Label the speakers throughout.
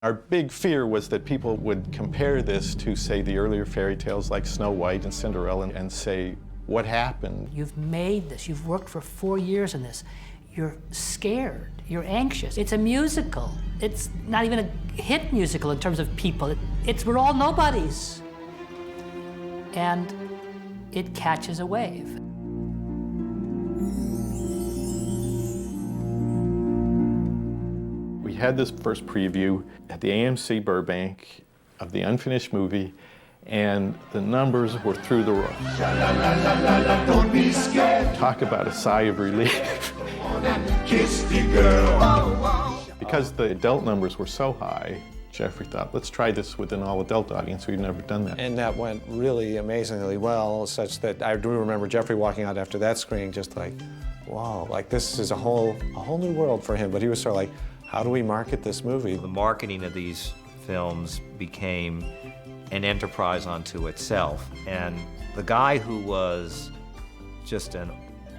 Speaker 1: Our big fear was that people would compare this to, say, the earlier fairy tales like Snow White and Cinderella and say, what happened?
Speaker 2: You've made this, you've worked for 4 years on this. You're scared, you're anxious. It's a musical. It's not even a hit musical in terms of people. We're all nobodies. And it catches a wave.
Speaker 1: We had this first preview at the AMC Burbank of the unfinished movie, and the numbers were through the roof. Don't be scared. Talk about a sigh of relief. Kiss the girl. Because the adult numbers were so high, Jeffrey thought, let's try this with an all-adult audience. We've never done that.
Speaker 3: And that went really amazingly well, such that I do remember Jeffrey walking out after that screening just like, wow, like this is a whole new world for him. But he was sort of like, how do we market this movie?
Speaker 4: The marketing of these films became an enterprise unto itself. And the guy who was just an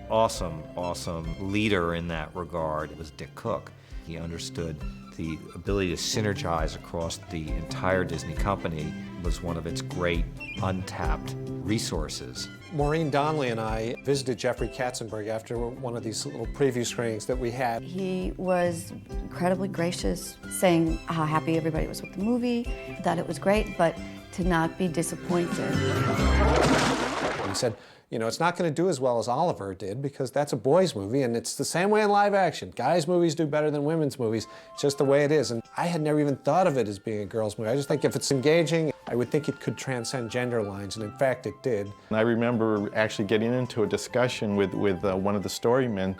Speaker 4: awesome leader in that regard was Dick Cook. He understood the ability to synergize across the entire Disney company was one of its great untapped resources.
Speaker 3: Maureen Donnelly and I visited Jeffrey Katzenberg after one of these little preview screenings that we had.
Speaker 5: He was incredibly gracious, saying how happy everybody was with the movie, that it was great, but to not be disappointed.
Speaker 3: He said, you know, it's not going to do as well as Oliver did because that's a boys' movie, and it's the same way in live action. Guys' movies do better than women's movies. It's just the way it is. And I had never even thought of it as being a girls' movie. I just think if it's engaging, I would think it could transcend gender lines, and in fact it did.
Speaker 1: And I remember actually getting into a discussion with one of the storymen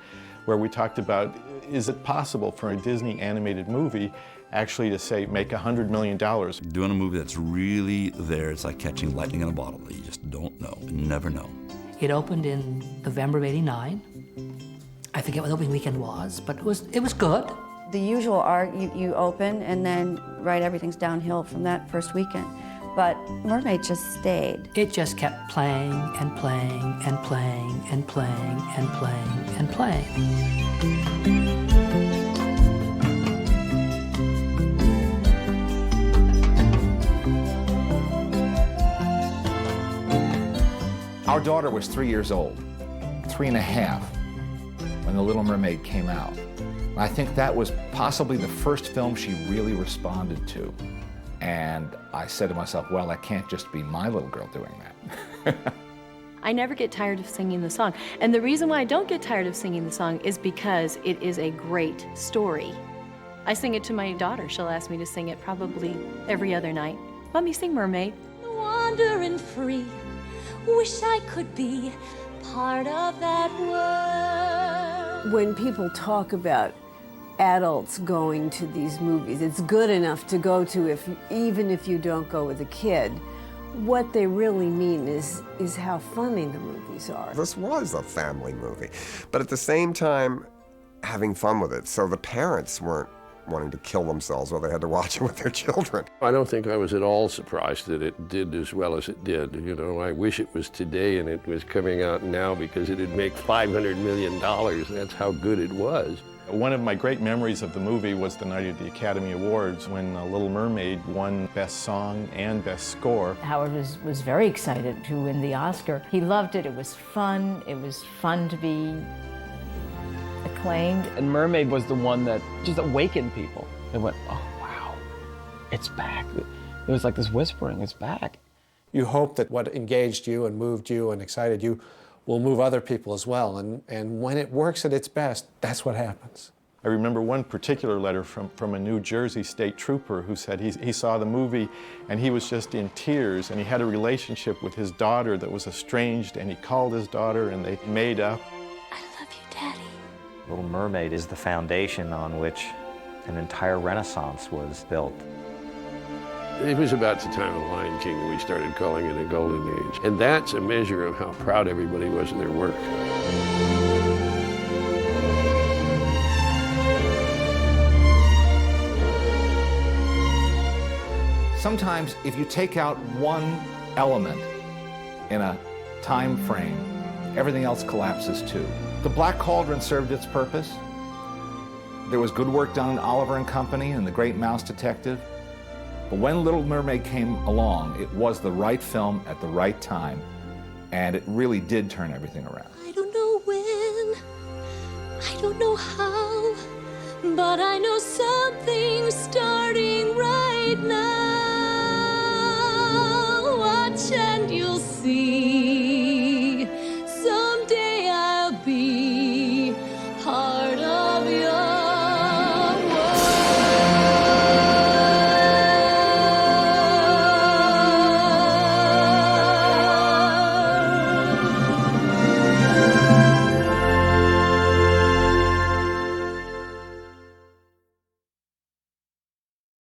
Speaker 1: where we talked about, is it possible for a Disney animated movie actually to say, make $100 million?
Speaker 6: Doing a movie that's really there, it's like catching lightning in a bottle. You just don't know, you never know.
Speaker 2: It opened in November of '89. I forget what the opening weekend was, but it was good.
Speaker 5: The usual art, you open and then everything's downhill from that first weekend. But Mermaid just stayed.
Speaker 2: It just kept playing and playing and playing and playing and playing and playing.
Speaker 7: Our daughter was 3 years old, 3.5, when The Little Mermaid came out. And I think that was possibly the first film she really responded to. And I said to myself, well, that can't just be my little girl doing that.
Speaker 8: I never get tired of singing the song. And the reason why I don't get tired of singing the song is because it is a great story. I sing it to my daughter. She'll ask me to sing it probably every other night. Let me sing Mermaid.
Speaker 9: Wandering free, wish I could be part of that world.
Speaker 10: When people talk about adults going to these movies, it's good enough to go to even if you don't go with a kid. What they really mean is how funny the movies are.
Speaker 11: This was a family movie, but at the same time, having fun with it. So the parents weren't wanting to kill themselves while they had to watch it with their children.
Speaker 12: I don't think I was at all surprised that it did as well as it did. You know, I wish it was today and it was coming out now because it'd make $500 million. That's how good it was.
Speaker 1: One of my great memories of the movie was the night of the Academy Awards when Little Mermaid won Best Song and Best Score.
Speaker 13: Howard was very excited to win the Oscar. He loved it. It was fun. It was fun to be acclaimed.
Speaker 14: And Mermaid was the one that just awakened people. They went, oh, wow, it's back. It was like this whispering, it's back.
Speaker 3: You hope that what engaged you and moved you and excited you will move other people as well. And when it works at its best, that's what happens.
Speaker 1: I remember one particular letter from a New Jersey state trooper who said he saw the movie and he was just in tears, and he had a relationship with his daughter that was estranged, and he called his daughter and they made up.
Speaker 9: I love you, Daddy.
Speaker 4: Little Mermaid is the foundation on which an entire renaissance was built.
Speaker 12: It was about the time of Lion King that we started calling it a golden age. And that's a measure of how proud everybody was of their work.
Speaker 7: Sometimes if you take out one element in a time frame, everything else collapses too. The Black Cauldron served its purpose. There was good work done in Oliver and Company and The Great Mouse Detective. But when Little Mermaid came along, it was the right film at the right time, and it really did turn everything around.
Speaker 9: I don't know when, I don't know how, but I know something's starting right now. Watch and you'll see.